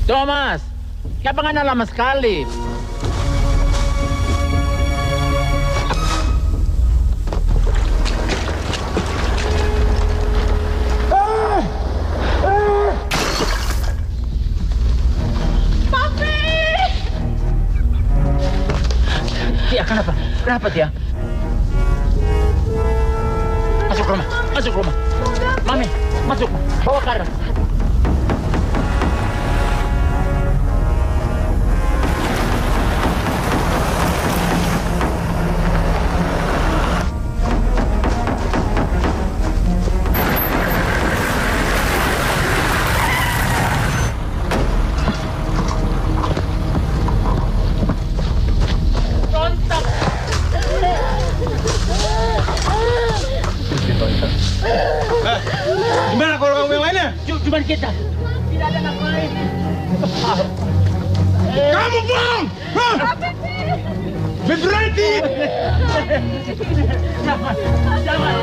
Thomas, kaya pa nga na lama sekali. Papi! Tia, kenapa? Kenapa, Tia? Masuk rumah, masuk rumah. Mami, masuk. Bawa Kara. Gimana kalau kamu yang lainnya? Cuma kita. Tidak ada anak lain. Kamu bohong! Berhenti! Jangan.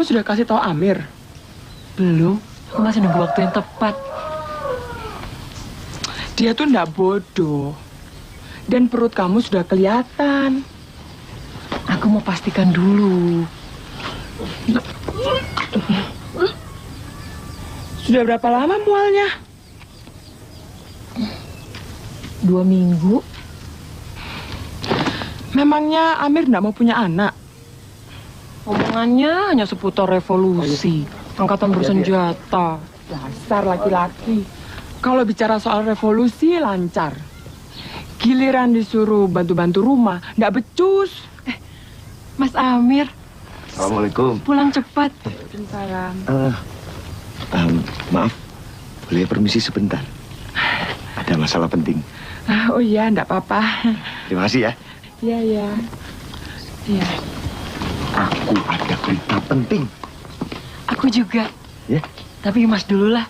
sudah kasih tahu Amir? Belum, aku masih nunggu waktu yang tepat. Dia tuh ndak bodoh. Dan perut kamu sudah kelihatan. Aku mau pastikan dulu. Sudah berapa lama mualnya? 2 minggu. Memangnya Amir ndak mau punya anak? Omongannya hanya seputar revolusi, angkatan bersenjata. Dasar laki-laki. Kalau bicara soal revolusi lancar. Giliran disuruh bantu-bantu rumah, ndak becus. Mas Amir, Assalamualaikum. pulang cepat. Salam. Maaf, boleh permisi sebentar? Ada masalah penting. Oh iya, ndak apa-apa. Terima kasih ya. Iya, iya. Iya. Aku ada berita penting. Aku juga. Ya? Tapi Mas dulu lah.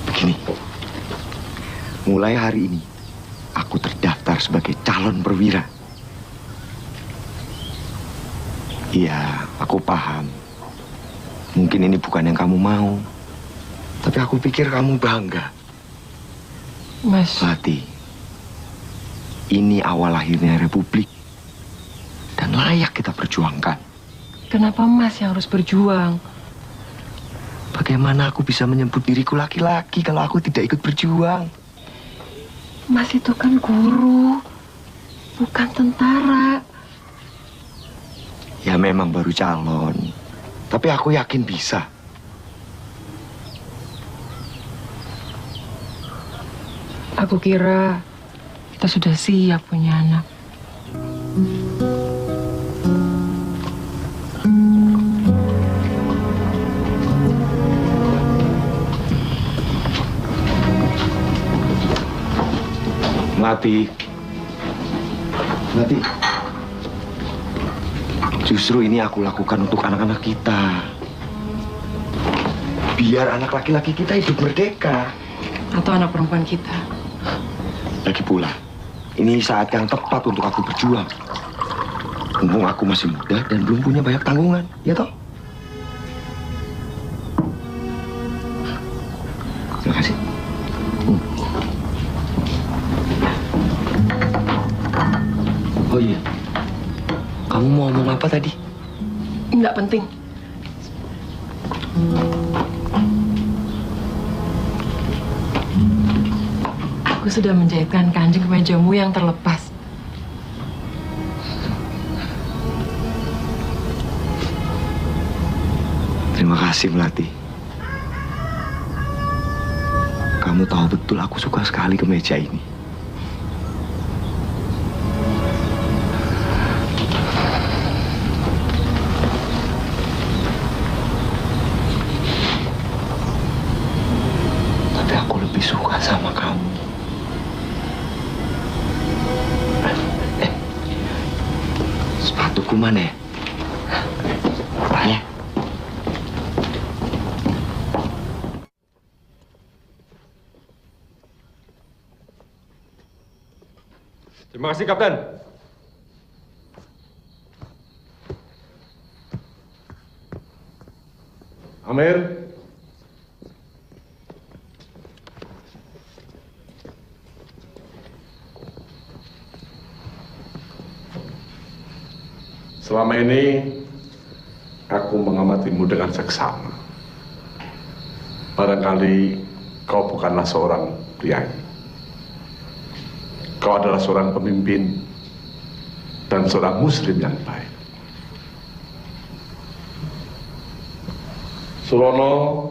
Begini, mulai hari ini aku terdaftar sebagai calon perwira. Iya, aku paham. Mungkin ini bukan yang kamu mau, tapi aku pikir kamu bangga. Mas, Melati, ini awal lahirnya Republik dan layak kita perjuangkan. kenapa Mas yang harus berjuang? Bagaimana aku bisa menyebut diriku laki-laki kalau aku tidak ikut berjuang? Mas itu kan guru, bukan tentara. Ya memang baru calon, tapi aku yakin bisa. Aku kira kita sudah siap punya anak. Melati, justru ini aku lakukan untuk anak-anak kita. Biar anak laki-laki kita hidup merdeka. Atau anak perempuan kita. Lagi pula, ini saat yang tepat untuk aku berjuang. Mumpung aku masih muda dan belum punya banyak tanggungan, ya toh? Terima kasih. Oh iya, kamu mau ngomong apa tadi? Nggak penting. Aku sudah menjahitkan kancing kemejamu yang terlepas. Terima kasih, Melati. Kamu tahu betul aku suka sekali kemeja ini. Tapi aku lebih suka sama kamu. Sepatuku mana ya? Tanya. Terima kasih, Kapten. Amir. Selama ini aku mengamatimu dengan seksama. Barangkali kau bukanlah seorang priai. Kau adalah seorang pemimpin dan seorang muslim yang baik. Surono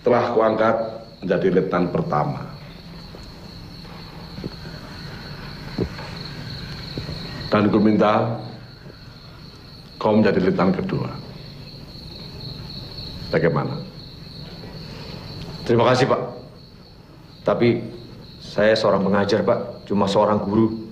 telah kuangkat menjadi letnan pertama. Dan ku minta kau menjadi letnan kedua. Bagaimana? Terima kasih, Pak. Tapi saya seorang pengajar, Pak. Cuma seorang guru.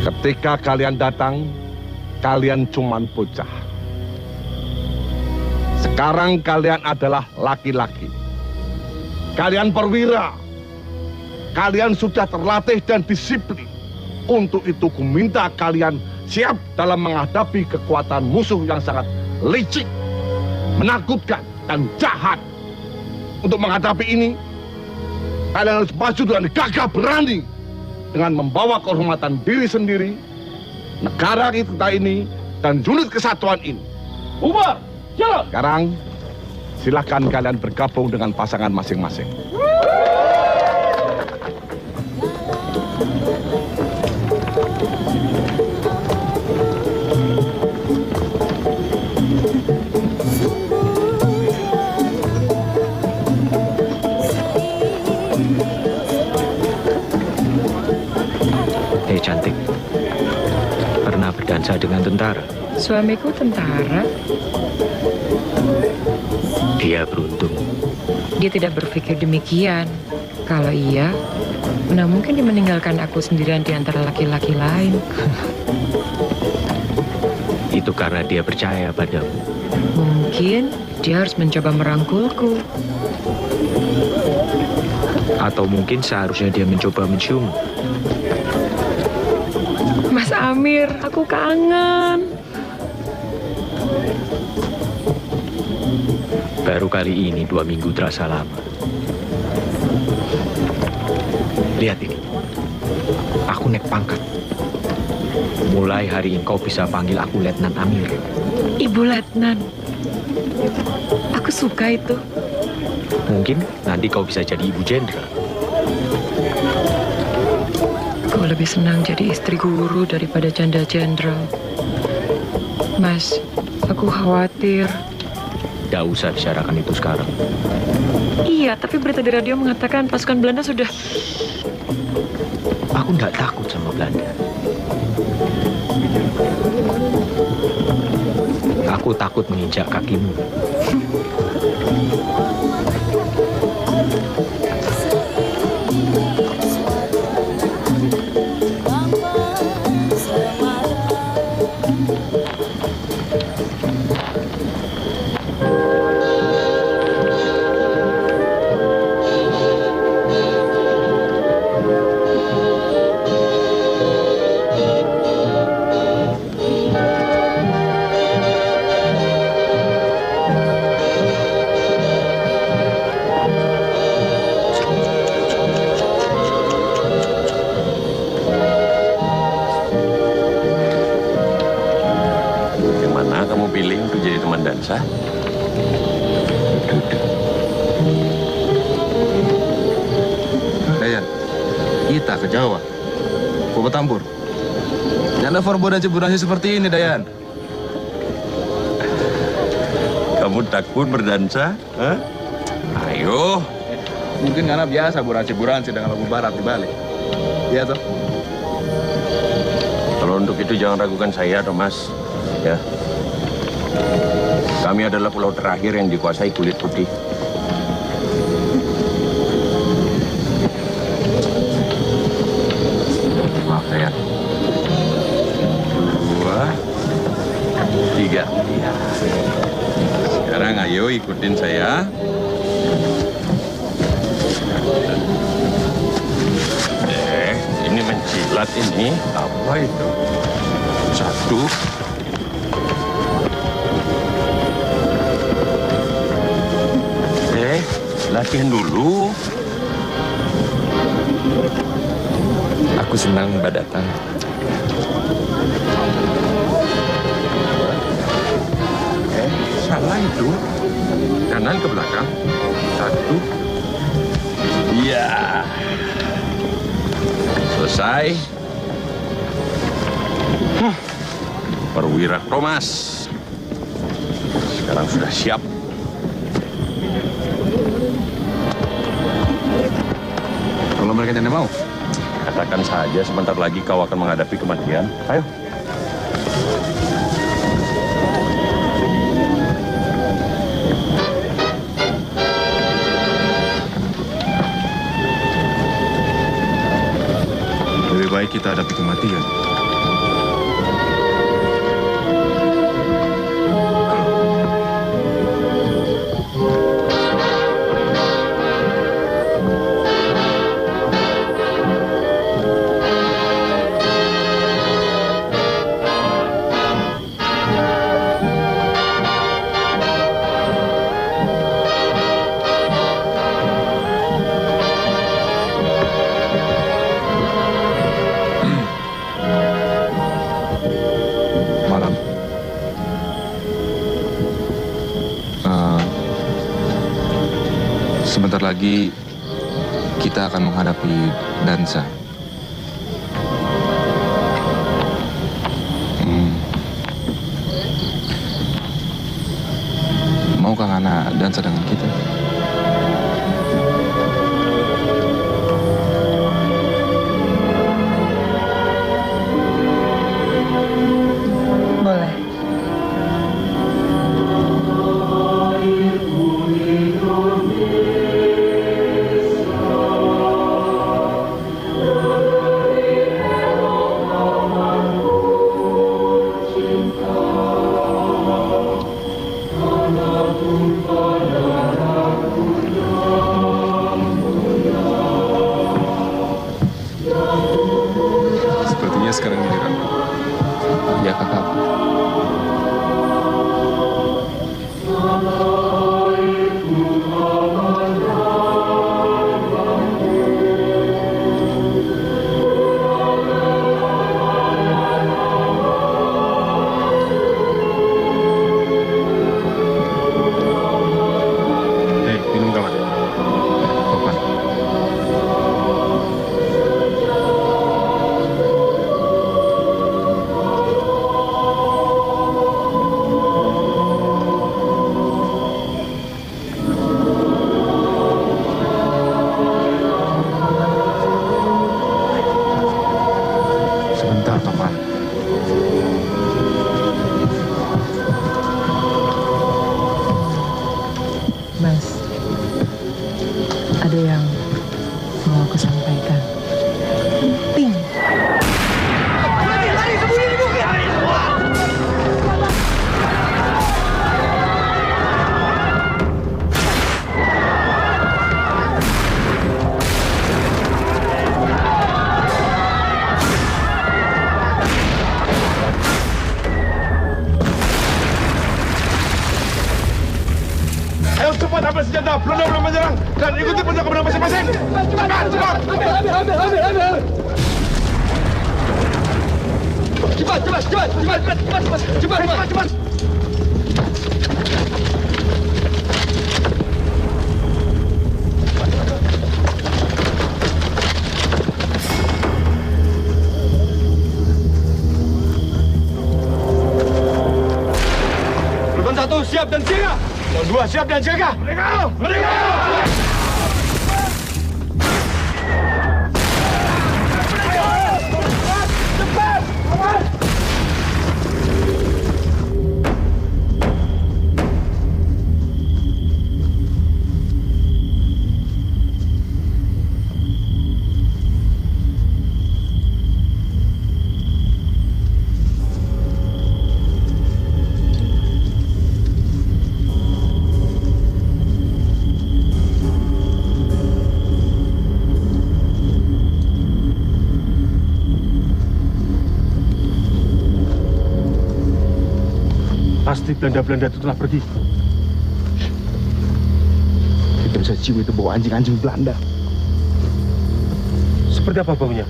Ketika kalian datang, kalian cuman bocah. Sekarang kalian adalah laki-laki. Kalian perwira. Kalian sudah terlatih dan disiplin. Untuk itu kuminta kalian siap dalam menghadapi kekuatan musuh yang sangat licik, menakutkan, dan jahat. Untuk menghadapi ini, kalian harus maju dengan gagah berani dengan membawa kehormatan diri sendiri, negara kita ini, dan unit kesatuan ini. Bubar! Jalan! Sekarang, silahkan kalian bergabung dengan pasangan masing-masing. Hei cantik, pernah berdansa dengan tentara? Suamiku tentara. Dia beruntung. Dia tidak berpikir demikian. Kalau iya, mana mungkin dia meninggalkan aku sendirian di antara laki-laki lain. Itu karena dia percaya padamu. Mungkin dia harus mencoba merangkulku. Atau mungkin seharusnya dia mencoba mencium. Mas Amir, aku kangen. Baru kali ini 2 minggu terasa lama. Lihat ini. Aku naik pangkat. Mulai hari ini kau bisa panggil aku Letnan Amir. Ibu Letnan. Aku suka itu. Mungkin nanti kau bisa jadi ibu jenderal. Kau lebih senang jadi istri guru daripada janda jenderal. Mas, aku khawatir. Tidak usah bicarakan itu sekarang. Iya, tapi berita di radio mengatakan pasukan Belanda sudah... Aku tidak takut sama Belanda. Aku takut menginjak kakimu. Dansa? Dayan, kita ke Jawa. Kau bertampur. Jangan forbodan ceburasi seperti ini, Dayan. Kamu takut berdansa? Hah? Ayo. Mungkin karena biasa buransi dengan lagu barat di Bali. Iya, toh? Kalau untuk itu jangan ragukan saya, Thomas. Ya. Kami adalah pulau terakhir yang dikuasai kulit putih. Maaf saya. 2, 3. Sekarang ayo ikutin saya. Ini mencilat ini. Apa itu? 1. Latihan dulu. Aku senang Mbak datang. Salah itu. Kanan ke belakang. 1. Iya. Selesai. Perwira Thomas. Sekarang sudah siap. Kalau mereka tidak mau, Katakan saja sebentar lagi kau akan menghadapi kematian. Ayo. lebih baik kita hadapi kematian. lagi kita akan menghadapi Dansa. Maukah Ngana dansa dengan kita? Boleh. Sepertinya sekarang giliran. Ya kakak. Minum kawan. Papan. Sebentar, Papan. Mas, ada yang mau aku sampaikan. Ting. Ayo cepat ambil senjata, belum menyerang dan ikuti puncak kemenangan masing-masing. Cepat. Cepat. Pluton 1 siap dan siaga. Pluton 2 siap dan siaga. Mereka. Pasti Belanda-Belanda itu telah pergi. Kita bisa cium itu bau anjing-anjing Belanda. Seperti apa baunya?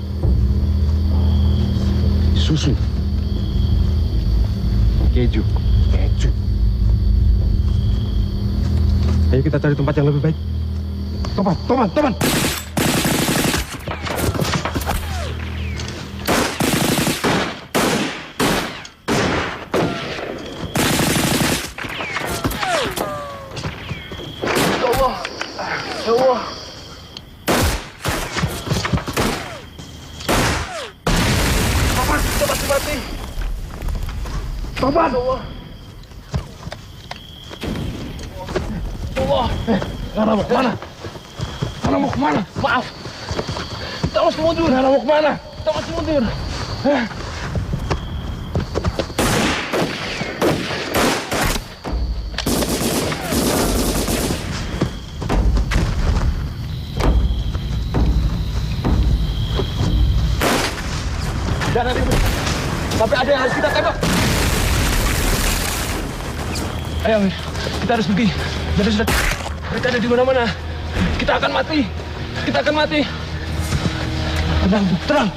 Susu. Keju. Ayo kita cari tempat yang lebih baik. Toman. Toman. Ngana mau kemana? Maaf. Kita masih mundur. Ngana mau kemana? Kita masih mundur. Jangan ribut. Sampai ada yang harus kita tembak. Ayo, Amir. Kita harus pergi. Mereka ada di mana-mana. Kita akan mati. Tenang, Bu. Tenang.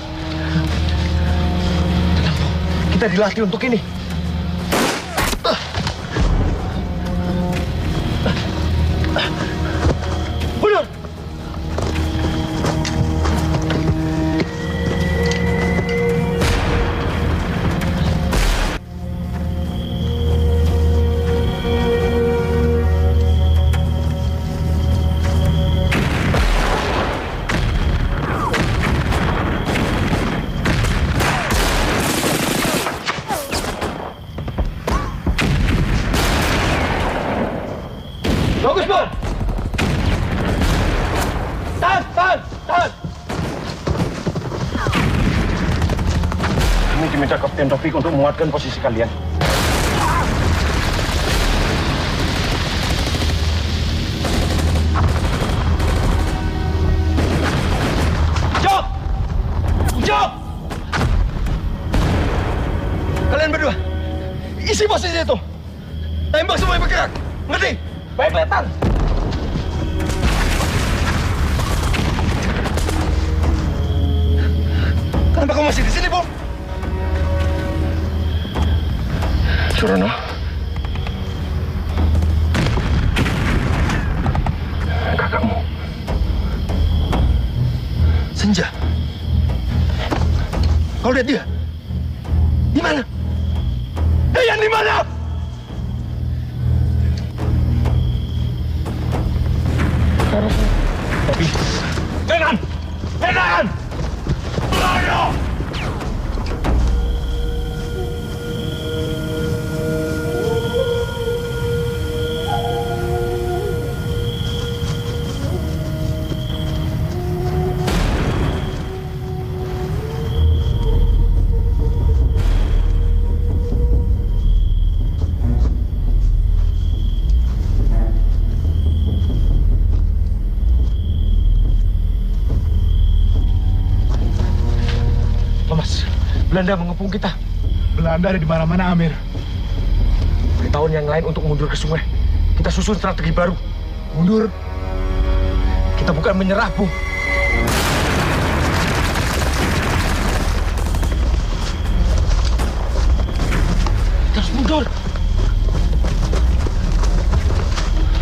Kita dilatih untuk ini. Mundur. meminta Kapten Taufik untuk menguatkan posisi kalian. Job! Job! Kalian berdua, isi posisi itu. Tembak semua yang bergerak. Ngerti? Baik, Letnan. Kenapa kamu masih di sini, Bom? Surono. Kakakmu. Senja. Kau lihat dia? Di mana? Yang di mana? Tapi, Letnan! Letnan! Ayo! Belanda mengepung kita. Belanda ada di mana-mana, Amir. Beritahu yang lain untuk mundur ke sungai. Kita susun strategi baru. Mundur. Kita bukan menyerah, Bu. Kita harus mundur.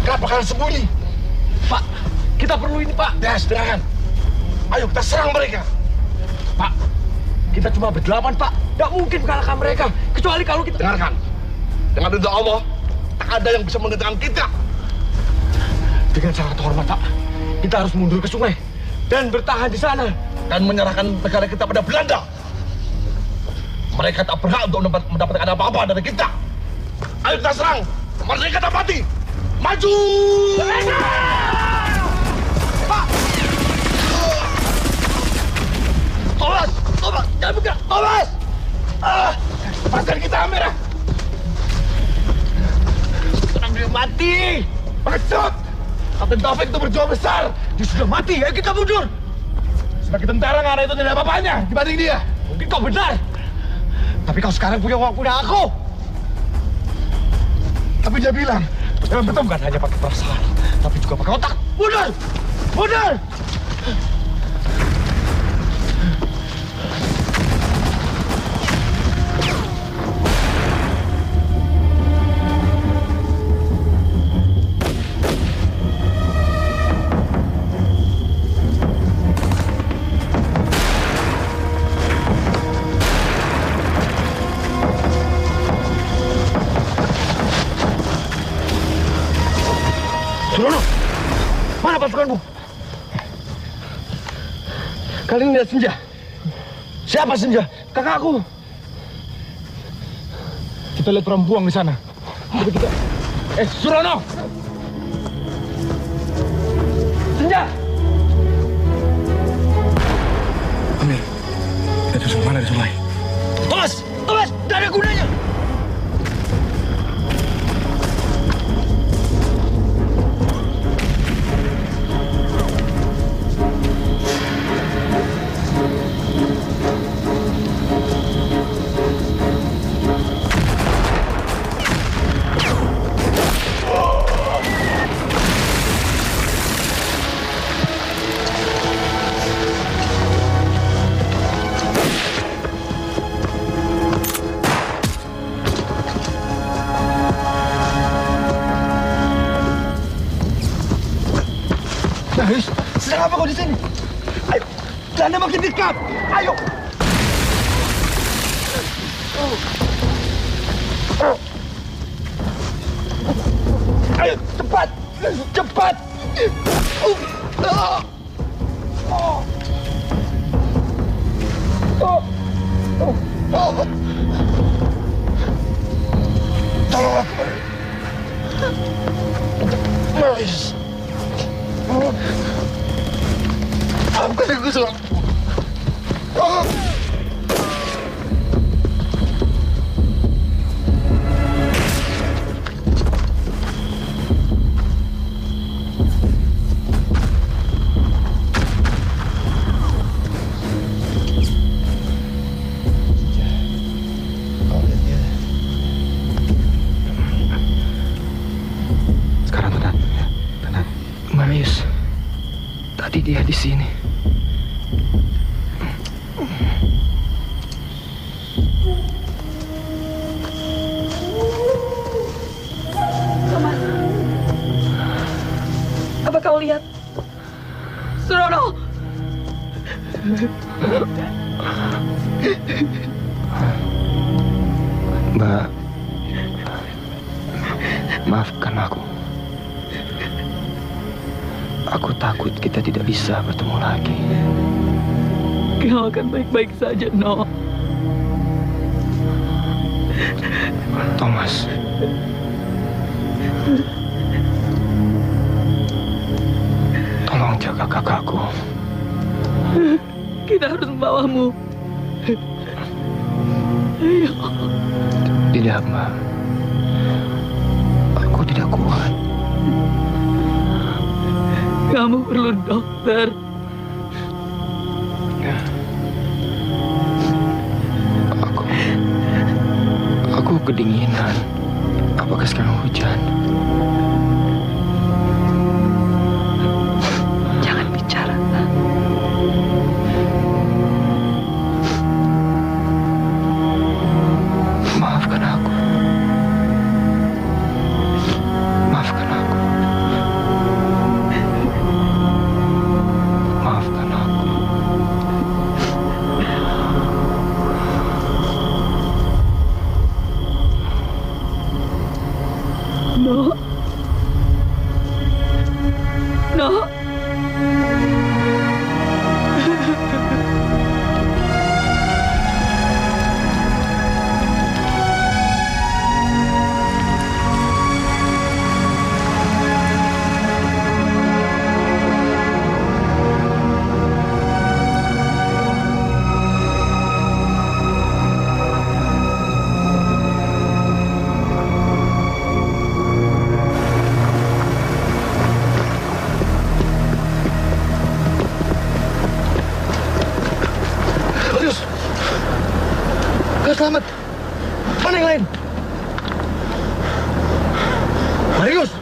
Kenapa kalian sembunyi? Pak, kita perlu ini, Pak. Dengarkan. Ayo kita serang mereka. Pak, kita cuma berdelapan, Pak. Tidak mungkin mengalahkan mereka. Kecuali kalau kita... Dengarkan. Dengan ridha Allah, tak ada yang bisa menghentikan kita. Dengan sangat hormat, Pak. Kita harus mundur ke sungai. Dan bertahan di sana. Dan menyerahkan negara kita pada Belanda. Mereka tak berhak untuk mendapatkan apa-apa dari kita. Ayo kita serang. Merdeka tak mati. Maju! Pak! Thomas! Thomas! Jangan bergerak! Thomas! Lepaskan kita, Amir! Orang dia mati! Pengecut! Kapten Taufik itu berjuang besar. Dia sudah mati, ayo kita mundur! Sebagai tentara nggak ada itu tidak apa-apanya dibanding dia. Mungkin kau benar. Tapi kau sekarang punya uang punya aku. Tapi dia bilang, Jangan betul bukan hanya pakai perasaan, tapi juga pakai otak. Mundur! Mundur! Surono, mana pasukanmu? Kalian lihat Senja? Siapa Senja? Kakakku. Kita lihat perempuan di sana. Coba kita... Surono! Senja! Amir, itu mana di sungai? Thomas! Thomas! Tidak ada gunanya! Sedang apa kau di sini? Ayo, Belanda makin dekat. Ayo. Ayo, cepat, cepat. Tolong aku. Maris. Aku sudah. Tadi dia di sini. Thomas, apa kau lihat? Surono! Mbak, maafkan aku. Aku takut kita tidak bisa bertemu lagi. Kau akan baik-baik saja, No. Thomas. Tolong jaga kakakku. Kita harus membawamu. Ayo. Tidak, Mbak. Aku tidak kuat. Kamu perlu dokter. Aku kedinginan. Apakah sekarang hujan? Jangan bicara. Maafkan aku. Maafkan aku. Maafkan aku. No. No. Selamat. Mana yang lain? Marius!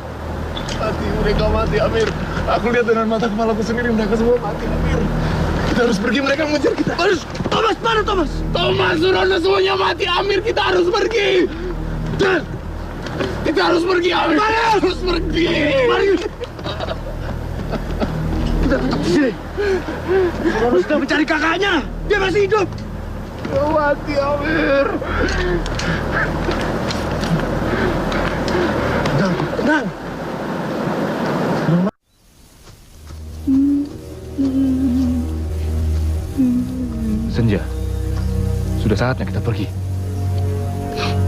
Mati, mereka mati, Amir. Aku lihat dengan mata kepalaku sendiri, mereka semua mati, Amir. Kita harus pergi, mereka mengejar kita. Marius! Thomas, mana Thomas? Thomas, Surono semuanya mati, Amir. Kita harus pergi. Kita harus pergi, Amir. Marius! Harus pergi. Marius! Kita tetap di sini. Surono sudah mencari kakaknya. Dia masih hidup. Dia mati, Amir. Tenang. Senja, sudah saatnya kita pergi.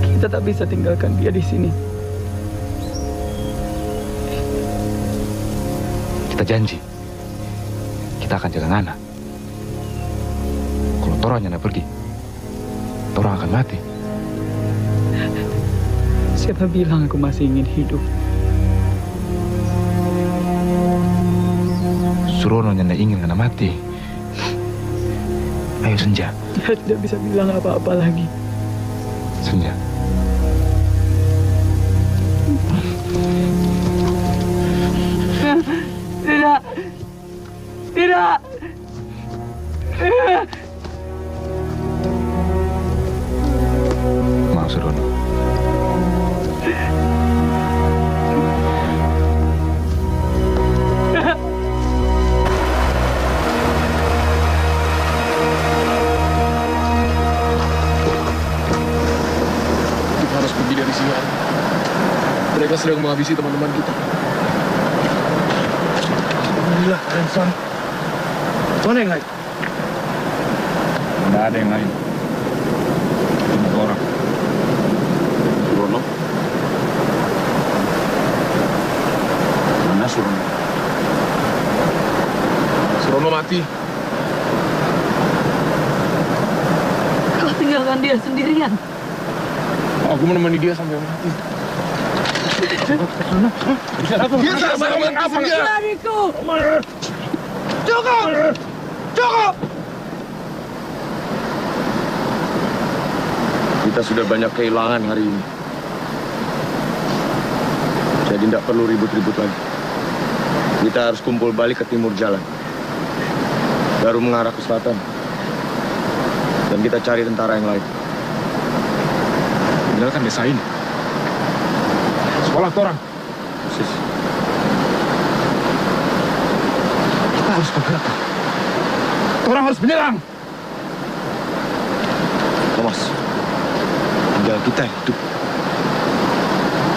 Kita tak bisa tinggalkan dia di sini. Kita janji, kita akan jaga Nana. Kalau Toranya nak pergi, Tora akan mati. Siapa bilang aku masih ingin hidup? Surono nyana ingin Nana mati. Ayo Senja. Dia tidak bisa bilang apa-apa lagi. Senja. Tidak. Tidak. Maaf Surono. Kita harus pergi dari sini, Amir. Mereka sedang menghabisi teman-teman kita. Alhamdulillah, kalian selamat. Mana yang lain? Nggak ada yang lain. Cuma orang. Surono. Mana Surono? Surono mati. Kau tinggalkan dia sendirian. Aku menemani dia sampai mati. Dia tak selamat dia. Lariku. Cukup! Cukup! Kita sudah banyak kehilangan hari ini. Jadi tidak perlu ribut-ribut lagi. Kita harus kumpul balik ke timur jalan. baru mengarah ke selatan. Dan kita cari tentara yang lain. Tinggalkan desa ini. Sekolah torang. Persis. Kita harus bergerak. Orang harus menyerang. Thomas, tinggal kita yang hidup.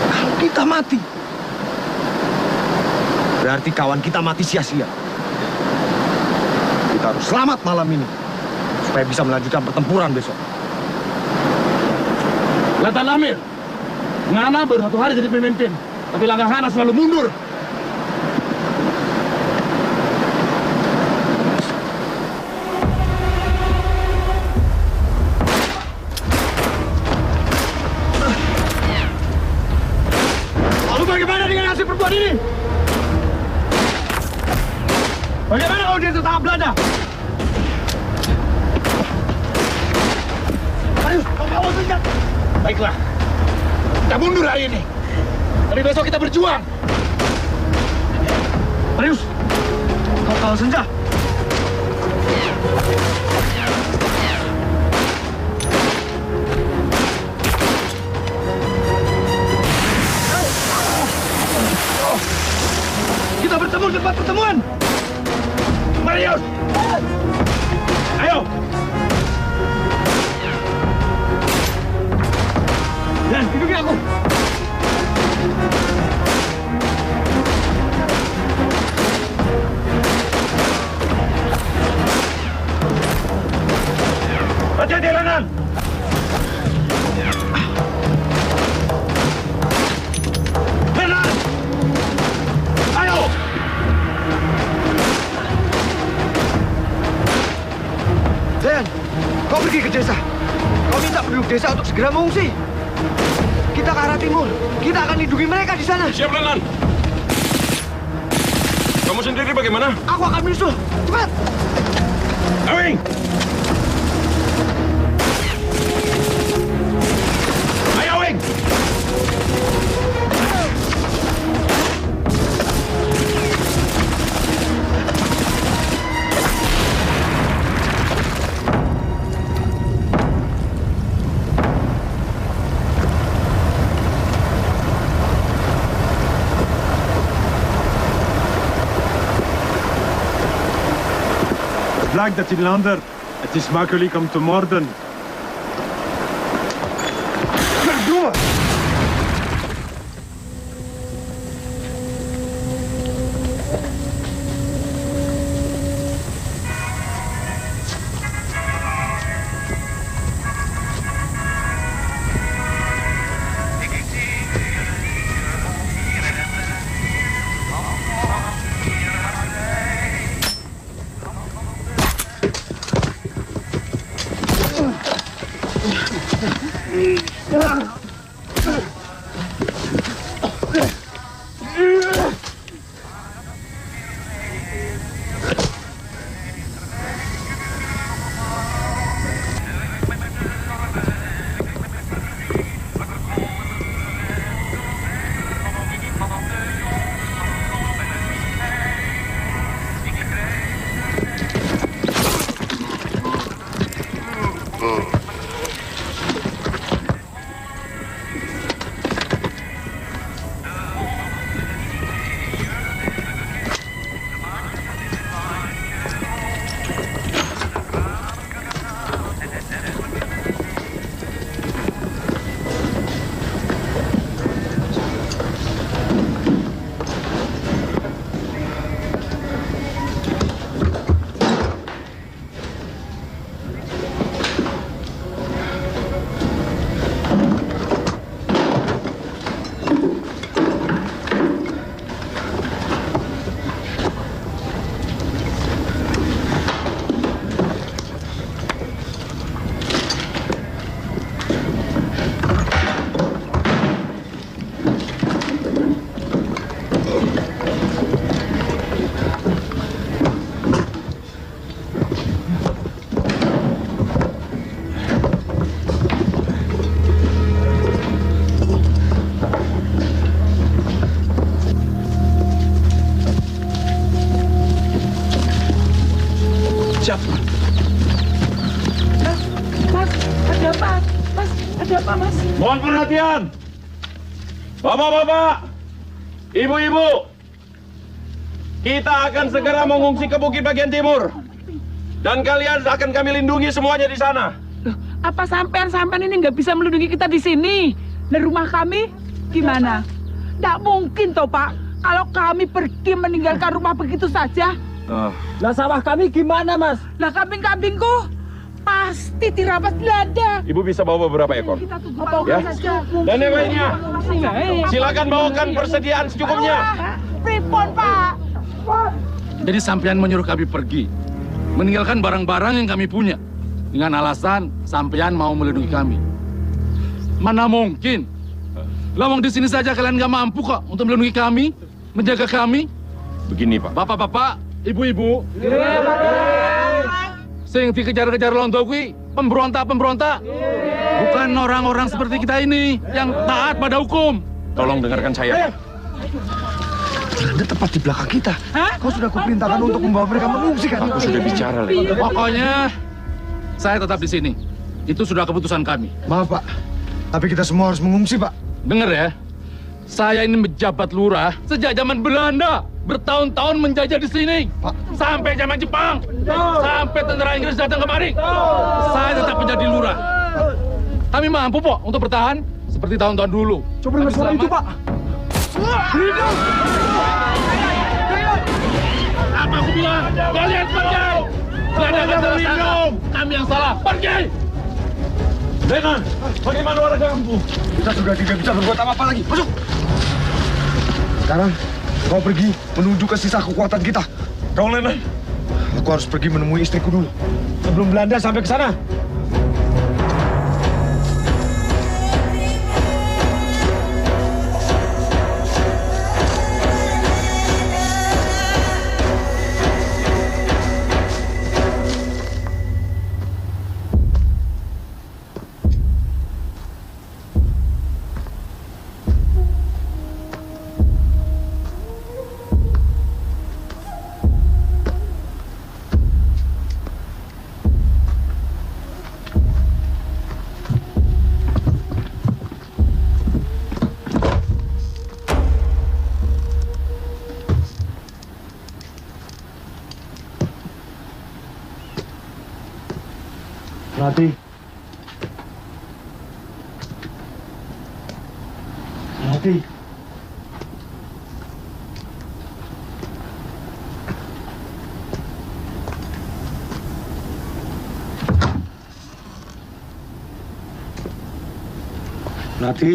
Kalau kita mati, berarti kawan kita mati sia-sia. Kita harus selamat malam ini, supaya bisa melanjutkan pertempuran besok. Kelihatan Amir. Ngana baru 1 hari jadi pemimpin. Tapi langkah Ngana selalu mundur. Lalu bagaimana dengan hasil perbuatan ini? Bagaimana kalau dia tetap Belanda? Ayo, kau bawa senjata. Baiklah, kita mundur hari ini. Tapi besok kita berjuang. Marius, kau kalah senja. Kita bertemu di tempat pertemuan. Marius, ayo. Dan hidupi aku. Hati-hati Lanan. Lanan. Ayo. Dan, kau pergi ke desa. Kau minta penduduk desa untuk segera mengungsi. Kita ke arah timur. Kita akan lindungi mereka di sana. Siap, Lanan. Kamu sendiri bagaimana? Aku akan menyusul. Cepat. Awing! Ayo, Awing! Blijkt dat Lander. Het is makkelijk om te moorden. Verdomme! Siap. Mas, ada apa? Mas, ada apa, Mas? Mohon perhatian. Bapak-bapak, ibu-ibu, kita akan segera mengungsi ke bukit bagian timur. Dan kalian akan kami lindungi semuanya di sana. Loh, apa sampean ini nggak bisa melindungi kita di sini? Di rumah kami gimana? Nggak mungkin toh, Pak. Kalau kami pergi meninggalkan rumah begitu saja. Lah sawah kami gimana, Mas? Lah kambing-kambingku pasti dirampas Belanda. Ibu bisa bawa beberapa ekor. Kita tunggu Ya. saja. Dan yang lainnya, silakan bawakan persediaan secukupnya. Pripon, Pak? Jadi sampean menyuruh kami pergi, meninggalkan barang-barang yang kami punya, dengan alasan sampean mau melindungi kami. Mana mungkin? Lawang di sini saja kalian nggak mampu kok untuk melindungi kami, menjaga kami. Begini, Pak. Bapak-bapak, ibu-ibu, sing dikejar-kejar londo kuwi pemberontak-pemberontak, bukan orang-orang seperti kita ini yang taat pada hukum. Tolong dengarkan saya. Belanda tepat di belakang kita. Kau sudah kuperintahkan untuk membawa mereka mengungsi kan? Aku sudah bicara, Le. Pokoknya saya tetap di sini. Itu sudah keputusan kami. Maaf, Pak. Tapi kita semua harus mengungsi, Pak. Dengar ya, saya ini menjabat lurah sejak zaman Belanda. Bertahun-tahun menjajah di sini. Sampai zaman Jepang. Sampai tentara Inggris datang kemari. Saya tetap menjadi lurah. Kami mampu, Pok, untuk bertahan seperti tahun-tahun dulu. Coba dengar suara itu, Pak. Apa aku bilang? Kalian pergi! Belanda akan salah. Kami yang salah. Pergi! Lennon, bagaimana warga kampung? Kita sudah tidak bisa berbuat apa-apa lagi. Masuk! Sekarang, kau pergi menuju ke sisa kekuatan kita. Kau, Lennon? Aku harus pergi menemui istriku dulu. Sebelum Belanda sampai ke sana. Melati. Melati. Melati.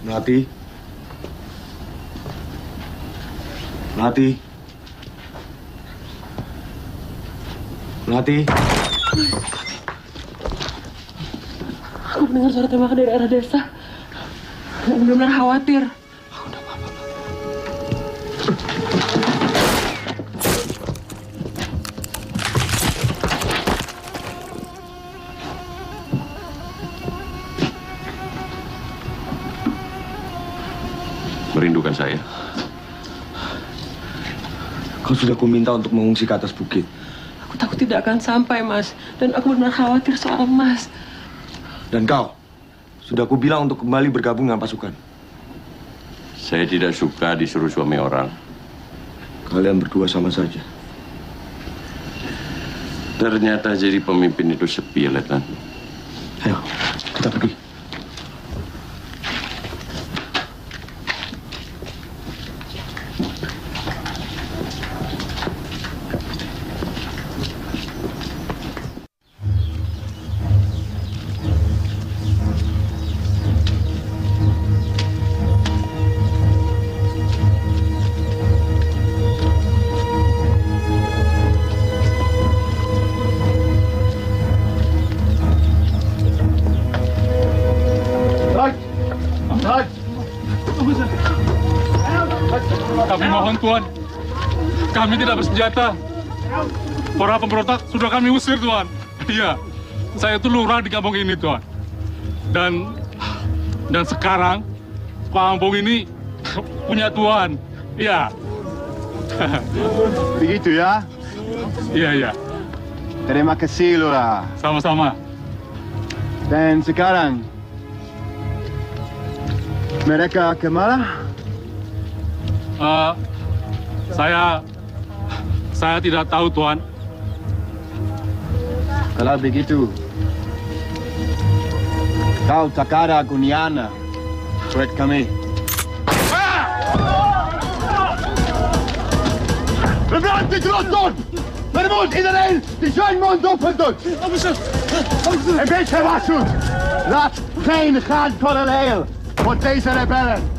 Melati. Melati. Melati. Aku mendengar suara tembakan dari arah desa. Aku benar-benar khawatir. Merindukan saya. Kau sudah kuminta untuk mengungsi ke atas bukit. Aku takut tidak akan sampai, Mas. Dan aku benar khawatir soal Mas. Dan kau, sudah kubilang untuk kembali bergabung dengan pasukan. Saya tidak suka disuruh suami orang. Kalian berdua sama saja. Ternyata jadi pemimpin itu sepi, Letnan. Ayo, kita pergi. Kami mohon, Tuan. Kami tidak bersenjata. Para pemberontak sudah kami usir, Tuan. Iya, saya itu lurah di kampung ini, Tuan. Dan sekarang kampung ini punya Tuan. Iya. Begitu ya? Iya. Terima kasih, Lurah. Sama-sama. Dan sekarang, mereka kemana? Saya tidak tahu, Tuan. Kalau begitu, kau tak ada gunanya buat kami. We blijven dit rot doen! Maar er moet iedereen die zijn mond open doen! Een beetje waarschuwen! Laat geen gaan colonel voor deze rebellen!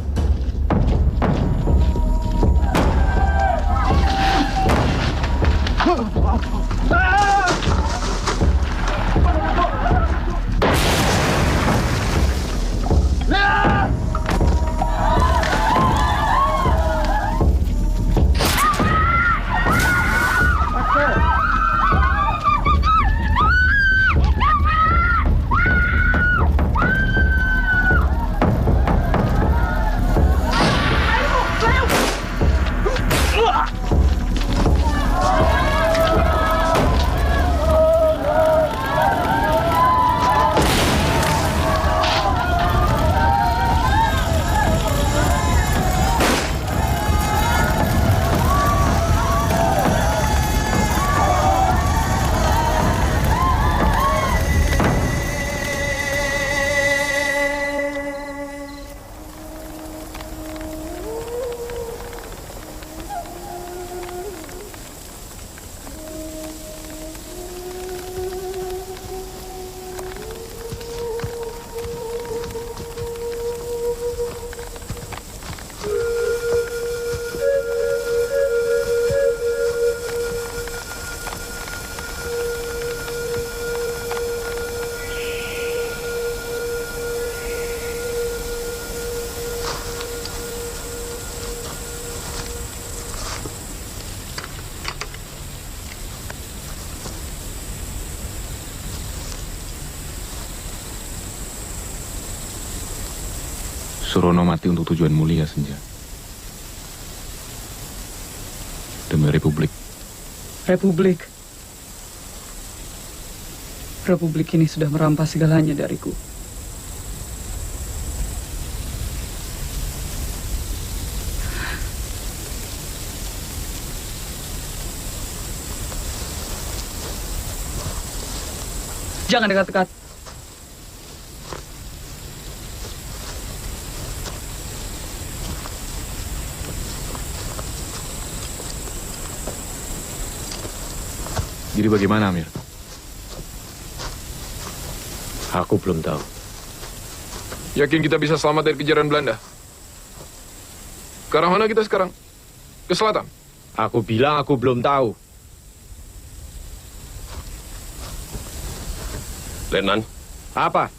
Surono mati untuk tujuan mulia, Senja. Demi Republik. Republik ini sudah merampas segalanya dariku. Jangan dekat-dekat. Jadi bagaimana, Amir? Aku belum tahu. Yakin kita bisa selamat dari kejaran Belanda? Ke arah mana kita sekarang? Ke selatan? Aku bilang aku belum tahu. Letnan. Apa?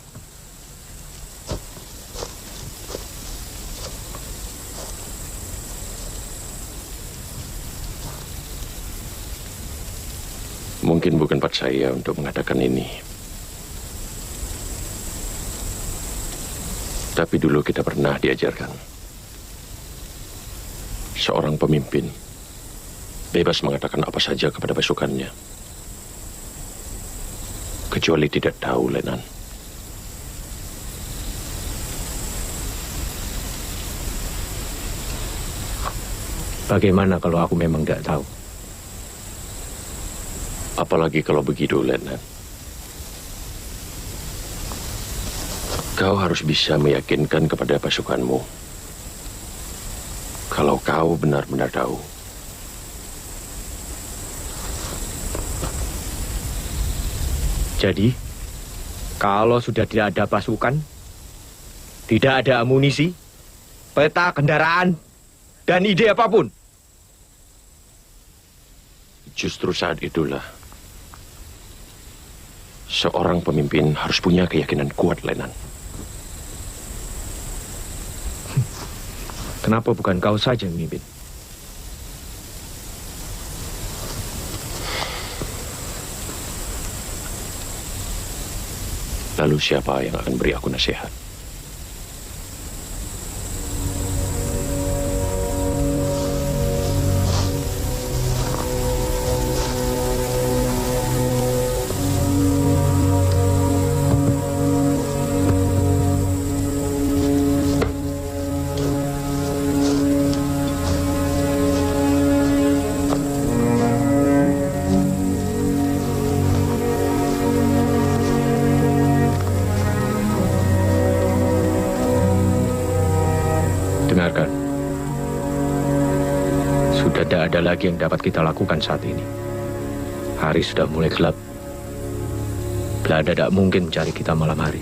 Mungkin bukan part saya untuk mengatakan ini. Tapi dulu kita pernah diajarkan. Seorang pemimpin bebas mengatakan apa saja kepada pasukannya. Kecuali tidak tahu, Letnan. Bagaimana kalau aku memang tidak tahu? Apalagi kalau begitu, Letnan. Kau harus bisa meyakinkan kepada pasukanmu kalau kau benar-benar tahu. Jadi, kalau sudah tidak ada pasukan, tidak ada amunisi, peta kendaraan, dan ide apapun, justru saat itulah seorang pemimpin harus punya keyakinan kuat, Letnan. Kenapa bukan kau saja yang memimpin? Lalu siapa yang akan beri aku nasihat? Dengarkan. Sudah tidak ada lagi yang dapat kita lakukan saat ini. Hari sudah mulai gelap. Belanda tidak mungkin mencari kita malam hari.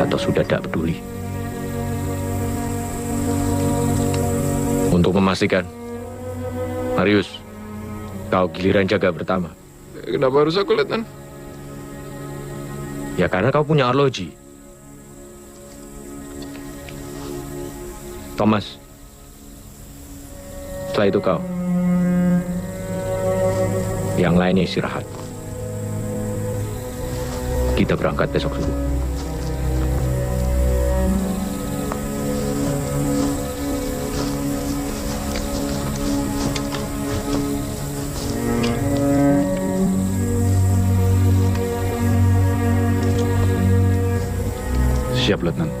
Atau sudah tidak peduli. Untuk memastikan, Marius, kau giliran jaga pertama. Kenapa harus aku, Letnan? Ya karena kau punya arloji. Thomas, setelah itu kau. Yang lainnya istirahat. Kita berangkat besok subuh. Siap, Letnan.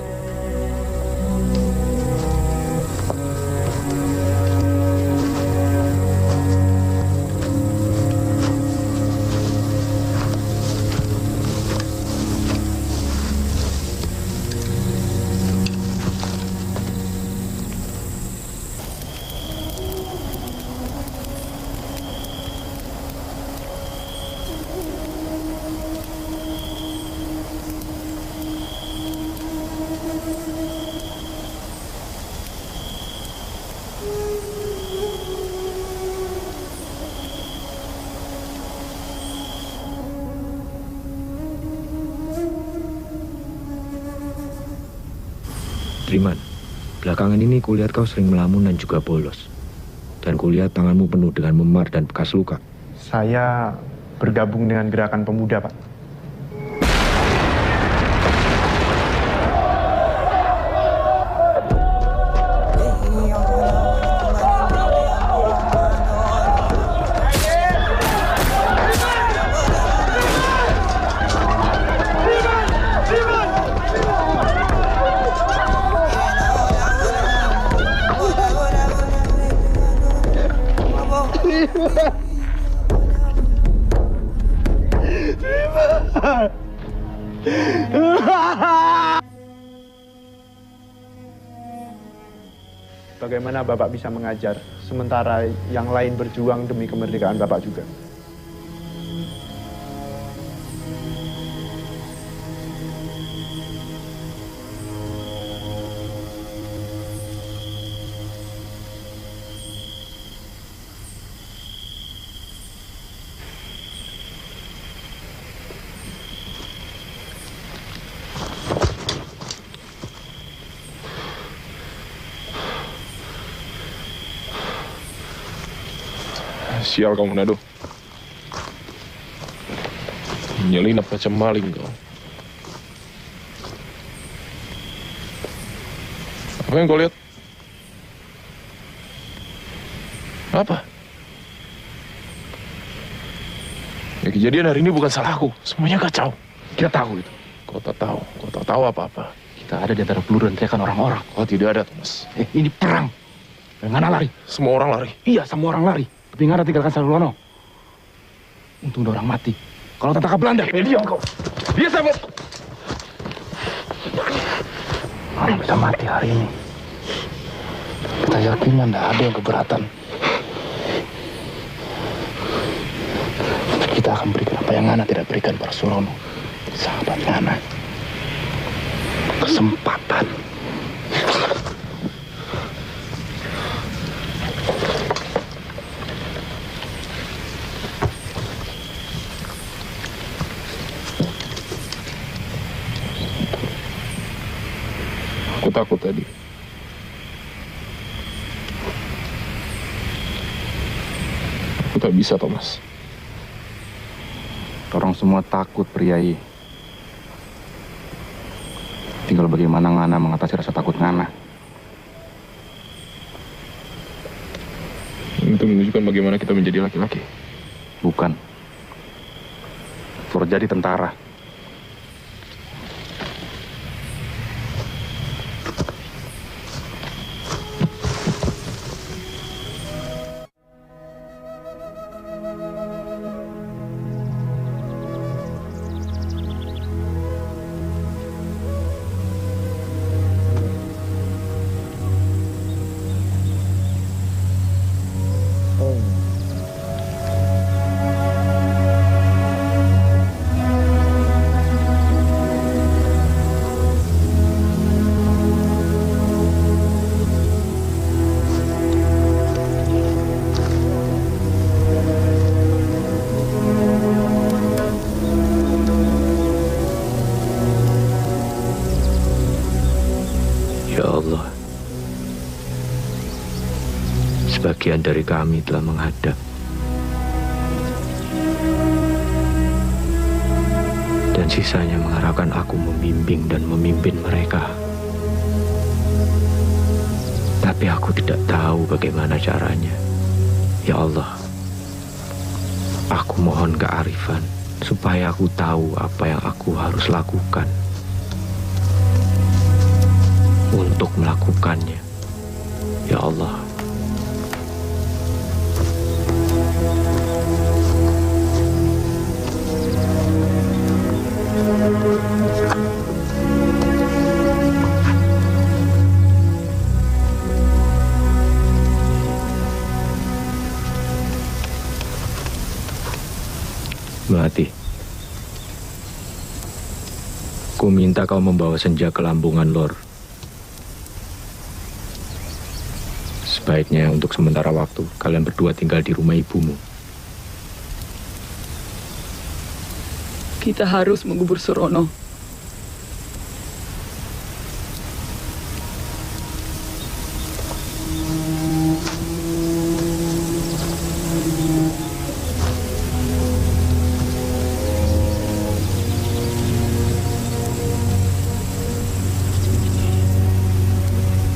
Triman, belakangan ini kulihat kau sering melamun dan juga bolos. Dan kulihat tanganmu penuh dengan memar dan bekas luka. Saya bergabung dengan gerakan pemuda, Pak. Bagaimana Bapak bisa mengajar, sementara yang lain berjuang demi kemerdekaan Bapak juga? Sial kau, Manado. Nyelinap macam maling kau. Apa yang kau lihat? Apa? Ya, kejadian hari ini bukan salahku. Semuanya kacau. Kita tahu itu. Kau tak tahu. Kau tak tahu apa-apa. Kita ada di antara peluru dan teriakan orang-orang. Kau tidak ada, Thomas. Ini perang. Ngana lari. Semua orang lari. Iya, semua orang lari. Tapi Ngana tinggalkan Salulono. Untung ada orang mati. Kalau tentara Belanda, diam kau. Dia sabut. Orang bisa mati hari ini. Kita yakin tidak ada yang keberatan. Kita akan berikan apa yang Ngana tidak berikan pada Surono. Sahabat Ngana. Kesempatan. Aku takut tadi. Aku tak bisa, Thomas. Orang semua takut, Priai. Tinggal bagaimana Ngana mengatasi rasa takut Ngana. Itu menunjukkan bagaimana kita menjadi laki-laki. Bukan. For jadi tentara. Sebagian dari kami telah menghadap. Dan sisanya mengharapkan aku membimbing dan memimpin mereka. Tapi aku tidak tahu bagaimana caranya. Ya Allah, aku mohon kearifan supaya aku tahu apa yang aku harus lakukan untuk melakukannya. Ya Allah. Melati, ku minta kau membawa Senja ke Lambungan Lor. Sebaiknya untuk sementara waktu, kalian berdua tinggal di rumah ibumu. Kita harus mengubur Surono.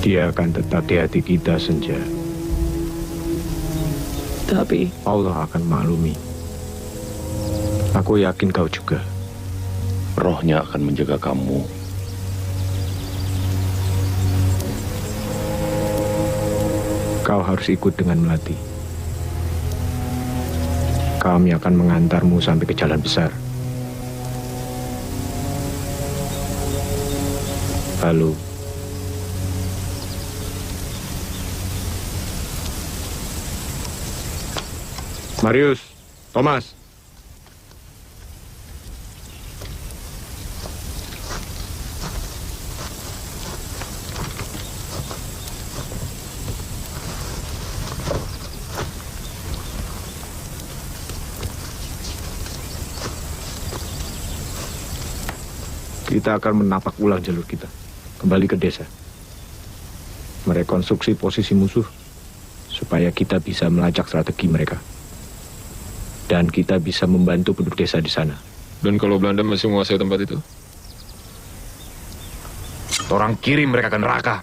Dia akan tetap di hati kita, Senja. Tapi Allah akan maklumi. Aku yakin kau juga. Rohnya akan menjaga kamu. Kau harus ikut dengan Melati. Kami akan mengantarmu sampai ke jalan besar. Lalu, Marius, Thomas. Kita akan menapak ulang jalur kita. Kembali ke desa. Merekonstruksi posisi musuh supaya kita bisa melacak strategi mereka. Dan kita bisa membantu penduduk desa di sana. Dan kalau Belanda masih menguasai tempat itu? Orang kirim mereka ke neraka.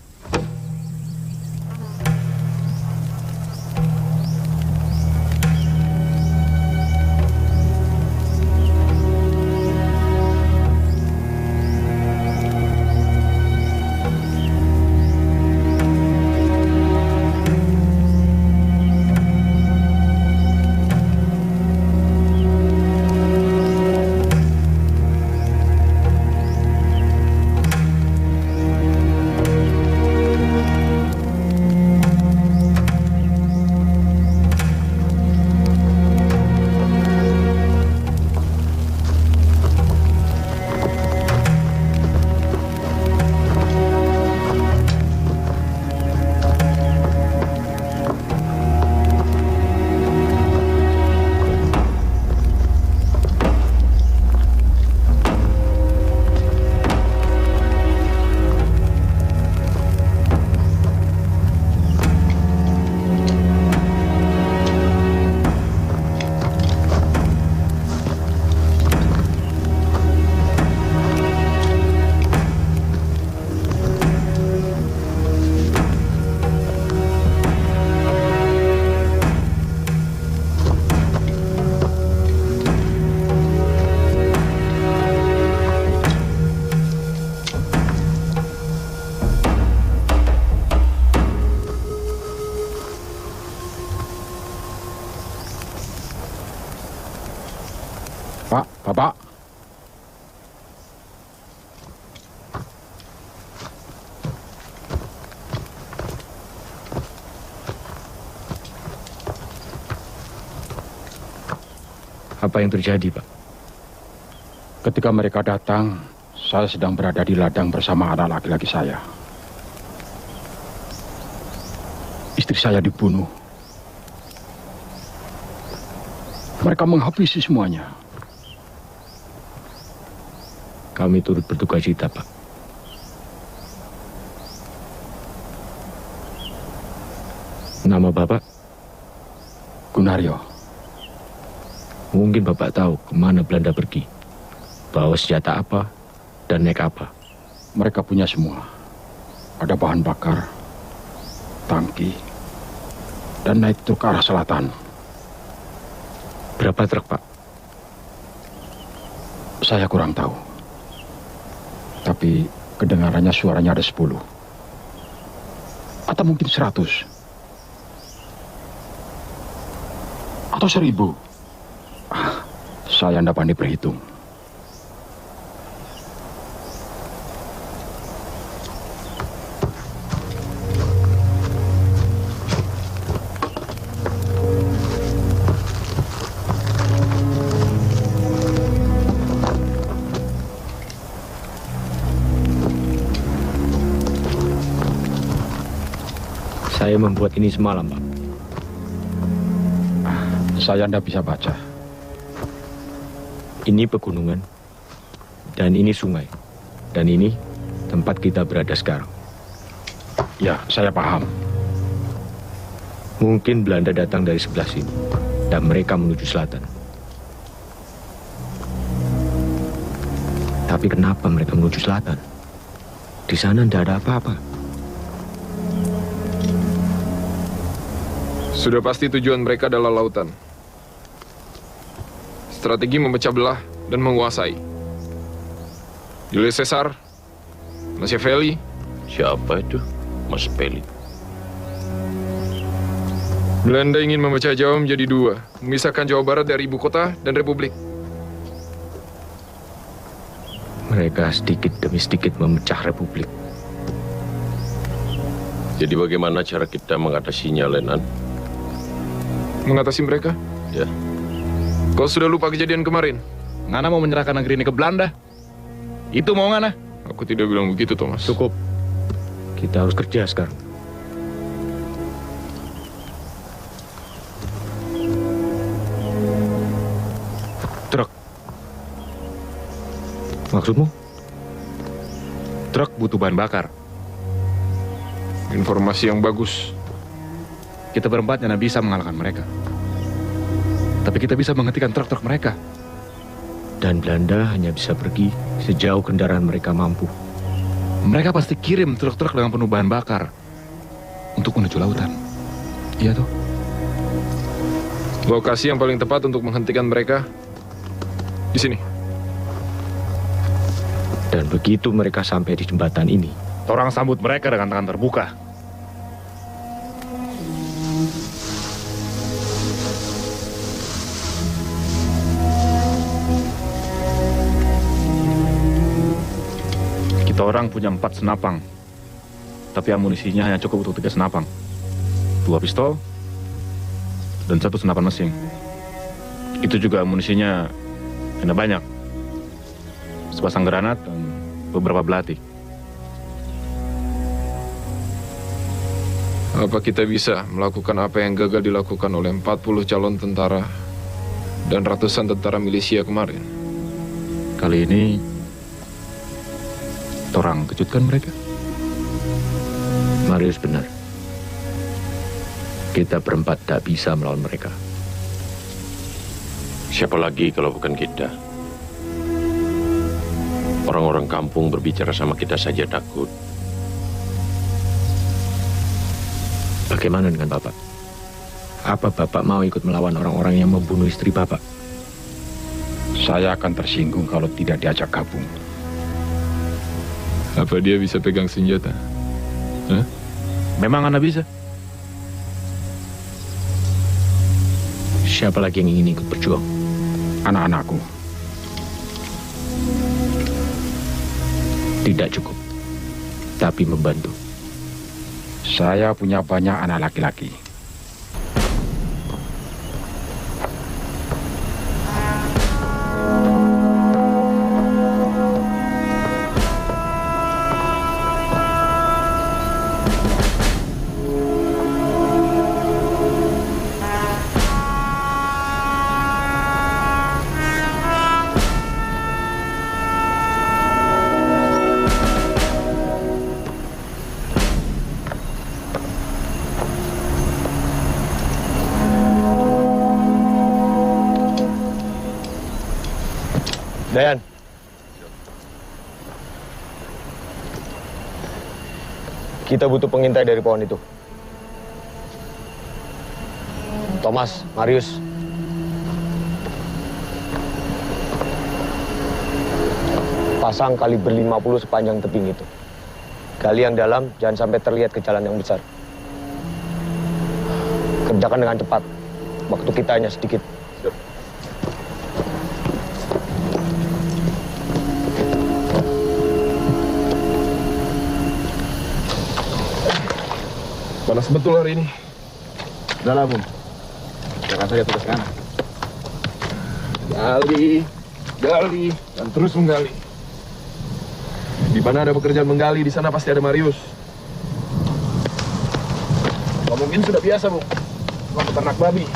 Pak, Bapak. Apa yang terjadi, Pak? Ketika mereka datang, saya sedang berada di ladang bersama anak laki-laki saya. Istri saya dibunuh. Mereka menghabisi semuanya. Kami turut berduka cita, Pak. Nama Bapak? Gunaryo. Mungkin Bapak tahu kemana Belanda pergi. Bawa senjata apa dan naik apa. Mereka punya semua. Ada bahan bakar, tangki, dan naik truk ke arah selatan. Berapa truk, Pak? Saya kurang tahu. Tapi kedengarannya suaranya ada 10. Atau mungkin 100. Atau 1000. Saya tidak pandai berhitung. Saya membuat ini semalam, Pak. Saya tidak bisa baca. Ini pegunungan, dan ini sungai, dan ini tempat kita berada sekarang. Ya, saya paham. Mungkin Belanda datang dari sebelah sini, dan mereka menuju selatan. Tapi kenapa mereka menuju selatan? Di sana tidak ada apa-apa. Sudah pasti tujuan mereka adalah lautan. Strategi memecah belah dan menguasai. Julius Caesar, Machiavelli. Siapa itu? Machiavelli. Belanda ingin memecah Jawa menjadi 2, memisahkan Jawa Barat dari ibu kota dan republik. Mereka sedikit demi sedikit memecah republik. Jadi bagaimana cara kita mengatasinya, Lenan? Mengatasi mereka? Ya. Kau sudah lupa kejadian kemarin? Ngana mau menyerahkan negeri ini ke Belanda. Itu mau Ngana? Aku tidak bilang begitu, Thomas. Cukup. Kita harus kerja sekarang. Truk. Maksudmu? Truk butuh bahan bakar. Informasi yang bagus. Kita berempat tidak bisa mengalahkan mereka. Tapi kita bisa menghentikan truk-truk mereka. Dan Belanda hanya bisa pergi sejauh kendaraan mereka mampu. Mereka pasti kirim truk-truk dengan penuh bahan bakar untuk menuju lautan. Iya toh? Lokasi yang paling tepat untuk menghentikan mereka di sini. Dan begitu mereka sampai di jembatan ini, orang sambut mereka dengan tangan terbuka. Kita orang punya 4 senapang, tapi amunisinya hanya cukup untuk 3 senapang. 2 pistol dan 1 senapan mesin. Itu juga amunisinya tidak banyak. Sepasang granat dan beberapa belati. Apa kita bisa melakukan apa yang gagal dilakukan oleh 40 calon tentara dan ratusan tentara milisia kemarin? Kali ini orang kejutkan mereka. Marius benar. Kita berempat tak bisa melawan mereka. Siapa lagi kalau bukan kita? Orang-orang kampung berbicara sama kita saja takut. Bagaimana dengan Bapak? Apa Bapak mau ikut melawan orang-orang yang membunuh istri Bapak? Saya akan tersinggung kalau tidak diajak gabung. Apa dia bisa pegang senjata? Hah? Memang Anda bisa. Siapa lagi yang ingin ikut berjuang? Anak-anakku. Tidak cukup, tapi membantu. Saya punya banyak anak laki-laki. Dayan. Kita butuh pengintai dari pohon itu. Thomas, Marius. Pasang kaliber 50 sepanjang tebing itu. Gali yang dalam, jangan sampai terlihat ke jalan yang besar. Kerjakan dengan cepat. Waktu kita hanya sedikit. Panas betul hari ini. Udah lah, Bung. Jangan saja tugas kanan. Gali, dan terus menggali. Di mana ada pekerjaan menggali, di sana pasti ada Marius. Kau mungkin sudah biasa, Bung. Cuma peternak babi.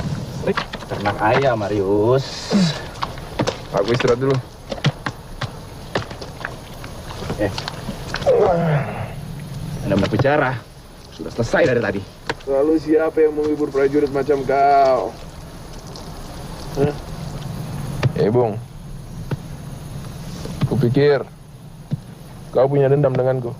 Ternak ayam, Marius. Aku istirahat dulu. Anda mau bicara? Sudah selesai dari tadi. Lalu siapa yang menghibur prajurit macam kau? Bung. Kupikir kau punya dendam denganku.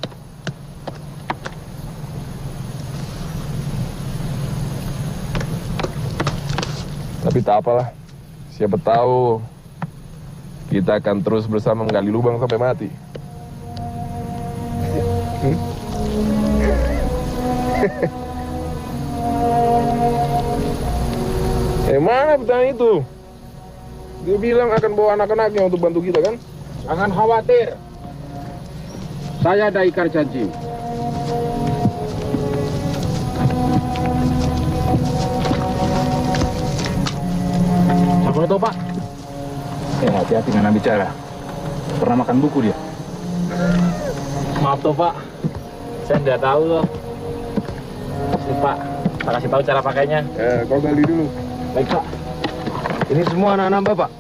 Tapi tak apalah. Siapa tahu kita akan terus bersama menggali lubang sampai mati. Mana petani itu? Dia bilang akan bawa anak-anaknya untuk bantu kita, kan? Jangan khawatir. Saya ada ikar janji. Siapa itu, Pak? Hati-hati dengan bicara. Pernah makan buku dia? Maaf tuh, Pak. Saya tidak tahu loh. Sip, Pak. Saya kasih tahu cara pakainya. Kau gali dulu. Baik, Pak. Ini semua anak-anak Bapak?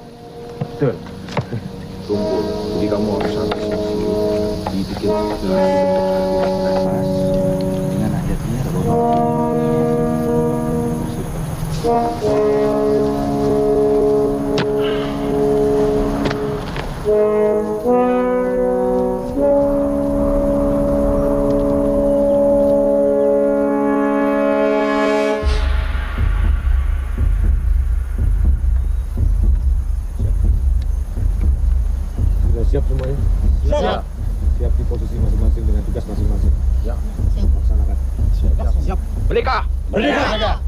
Betul. Kumpul. Jadi kamu harus sampai sini. Dibikin dengan adatnya ada siap semuanya? Siap. Siap di posisi masing-masing dengan tugas masing-masing. Ya. Siap. Laksanakan. Siap. Merdeka! Merdeka!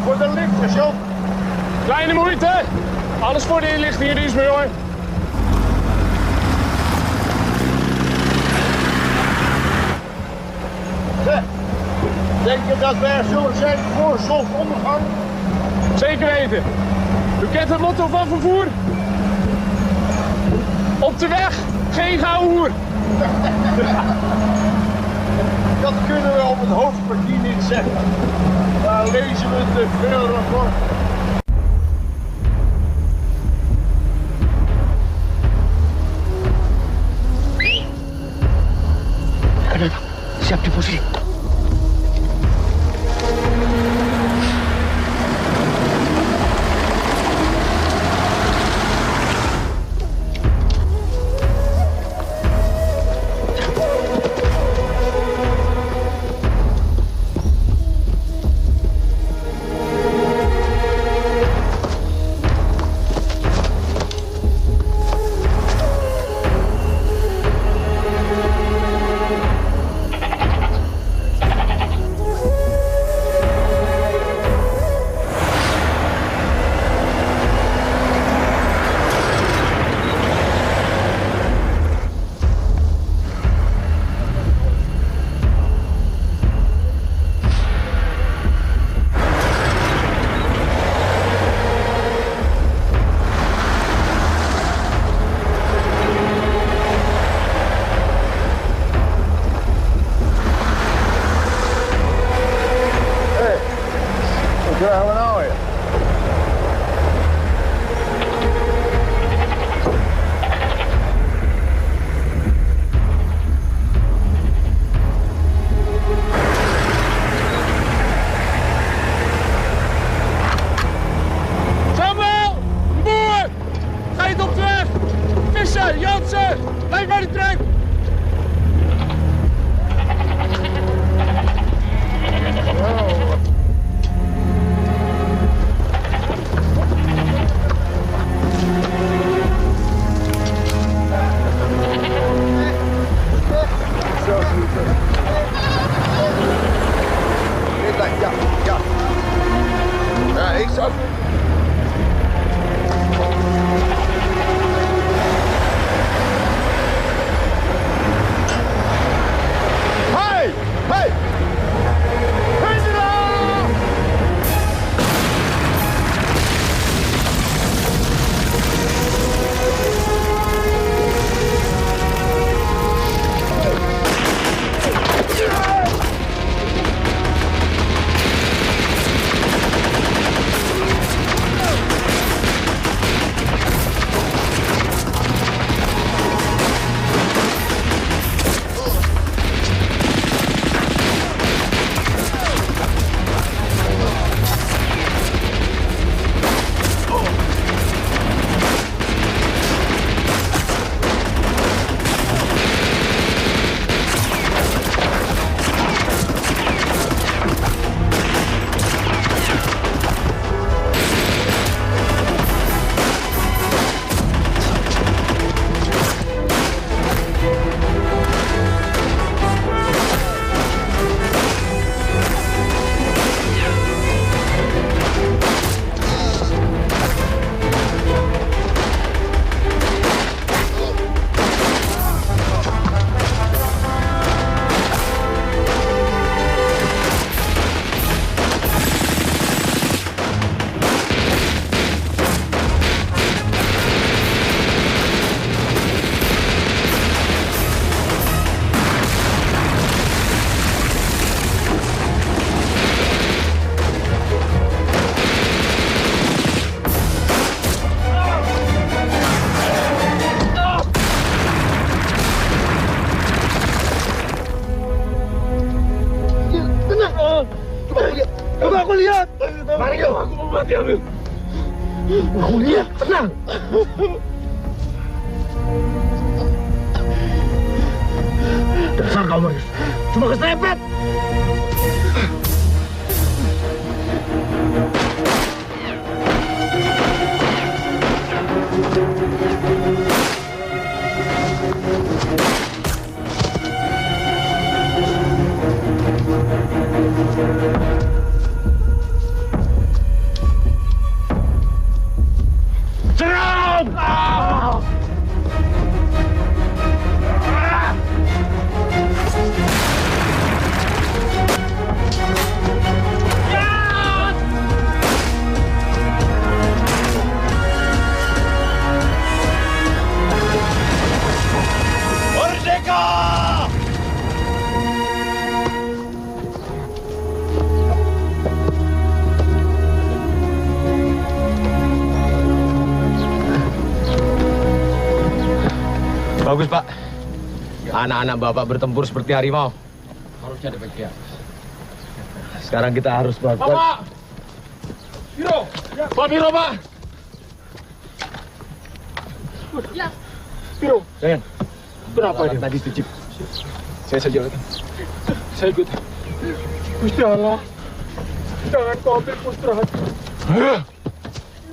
Voor de lichtjes, joh. Kleine moeite. Alles voor de inlichting, dienstmeneer. Denk je dat wij er zullen zijn voor zonsondergang? Zeker weten. U kent het motto van vervoer? Op de weg, geen gauwhoer. Dat kunnen we op het hoofdkwartier niet zeggen. Daar lezen we te veel rapport. Siap di posisi. Aku lihat, tenang. Dasar kau, Marius. Cuma keserempet. Bagus, Pak. Anak-anak Bapak bertempur seperti harimau. Sekarang kita harus melakukan... Bapak! Biro! Pak Biro, Pak! Ya. Biro! Sayang, Berapa ini? tadi itu Cip? Saya saja lagi. Saya ikut. Gusti Allah. Jangan kau ambil Pustrahat.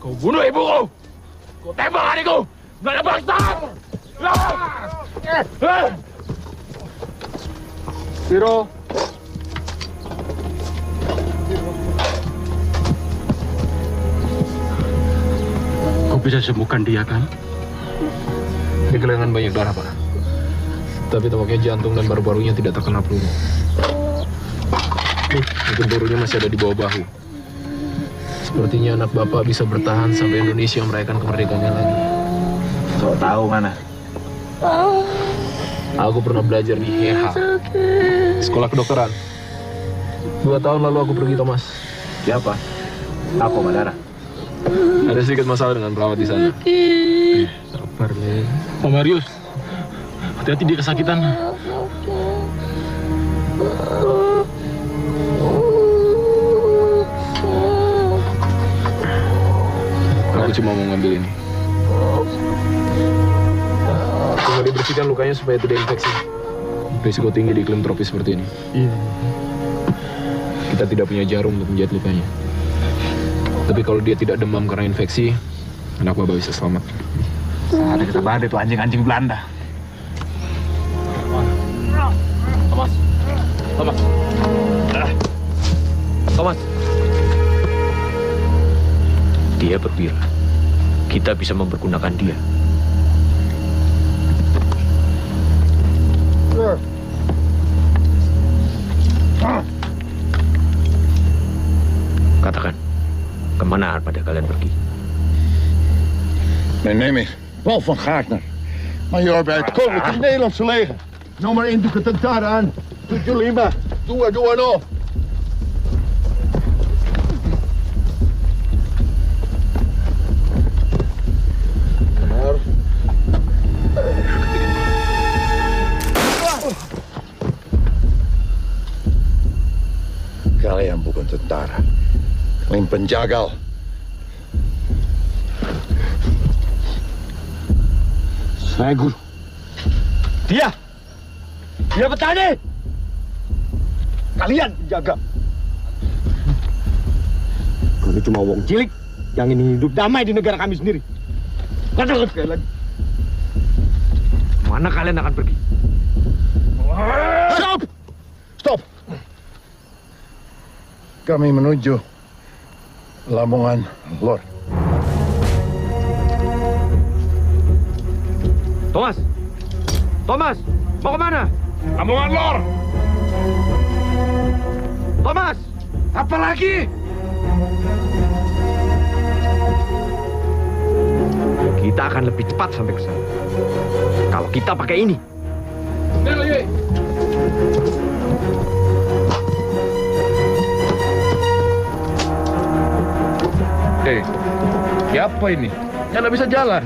Kau bunuh ibuku. Kau tembak adikku. Gak ada bangsa. Biro. Kau bisa sembuhkan dia kan? Dia kehilangan banyak darah, Pak. Tapi tampaknya jantung dan paru-parunya tidak terkena peluru. Mungkin pelurunya masih ada di bawah bahu. Sepertinya anak Bapak bisa bertahan sampai Indonesia merayakan kemerdekaannya lagi. Kau tahu mana? Aku pernah belajar di HH, sekolah kedokteran. 2 tahun lalu aku pergi, Thomas. Siapa? Aku, Madara. Ada sedikit masalah dengan perawat di sana. Sabar, Le. Pak Marius, hati-hati dia kesakitan. Aku cuma mau ngambil ini. Tinggal dibersihkan lukanya supaya tidak infeksi. Risiko tinggi di iklim tropis seperti ini. Iya. Kita tidak punya jarum untuk menjahit lukanya. Tapi kalau dia tidak demam karena infeksi, anak Bapak bisa selamat. Ada kita badai tuh anjing-anjing Belanda. Thomas. Thomas. Thomas. Dia berwira. Kita bisa mempergunakan dia. Katakan, kemana pada kalian pergi? Mijn neem is Paul van Gaartner, majoor bij het Koninklijk Nederlandse Leger. Nummer 1 doe ik het daar aan. Tujuh lima, 220. Kalian bukan tentara, kalian penjagal. Saya guru. Dia petani. Kalian penjaga. Kami cuma wong cilik yang ingin hidup damai di negara kami sendiri. Katakan sekali lagi. Mana kalian akan pergi? Stop! Stop! Kami menuju Lamongan Lor. Thomas! Thomas! Mau kemana? Lamongan Lor! Thomas! Apa lagi? Kita akan lebih cepat sampai ke sana. Kalau kita pakai ini. Siapa ini? Yang nggak bisa jalan.